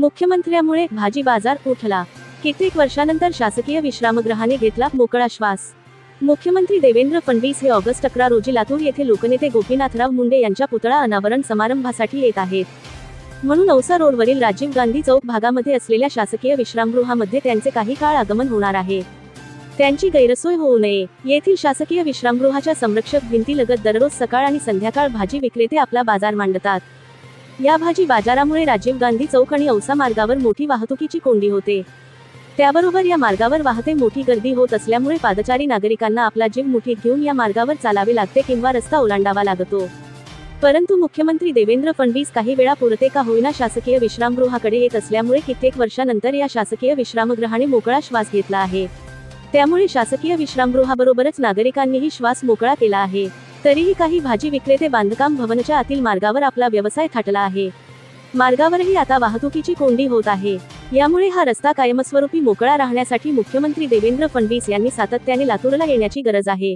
मुख्यमंत्र्यांमुळे भाजी बाजार उठला। कित्येक वर्षानंतर शासकीय विश्रामगृहाने घेतला मोकळा श्वास। मुख्यमंत्री देवेंद्र फडणवीस हे ऑगस्ट 11 रोजी लातूर येथे लोकनेते गोपीनाथराव मुंडे यांच्या पुतळा अनावरण समारंभासाठी येत आहेत, म्हणून औसा रोडवरील राजीव गांधी चौक भागामध्ये असलेल्या शासकीय विश्रामगृहामध्ये त्यांचे काही काळ आगमन होणार आहे। त्यांची गैरसोय होऊ नये, येथील शासकीय विश्रामगृहाच्या संरक्षक भिंतीलगत दररोज सकाळ आणि संध्याकाळ भाजी विक्रेते आपला बाजार मांडतात। या भाजी बाजारामुळे राजीव गांधी चौक आणि औसा मार्गावर मोठी वाहतुकीची कोंडी होते। त्याबरोबर या मार्गावर वाहते मोठी गर्दी होत असल्यामुळे पादचारी नागरिकांना आपला जीव मुठीत घेऊन या मार्गावर चालावे लागते किंवा रस्ता ओलांडावा लागतो। परंतु मुख्यमंत्री देवेंद्र फडणवीस काही वेळा पुरते का होईना शासकीय विश्रामगृहाकडे येत असल्यामुळे कित्येक वर्षानंतर या शासकीय विश्रामगृहाने मोकळा श्वास घेतला आहे। त्यामुळे शासकीय विश्रामगृहाबरोबरच नागरिकांनीही श्वास मोकळा केला आहे। तरीही काही भाजी विक्रेते बांधकाम भवनच्या आतील मार्गावर आपला व्यवसाय थाटला आहे। मार्गावरही आता वाहतुकीची कोंडी होत आहे। यामुळे हा रस्ता कायमस्वरूपी मोकळा राहण्यासाठी मुख्यमंत्री देवेंद्र फडणवीस यांनी सातत्याने लातूरला येण्याची गरज आहे।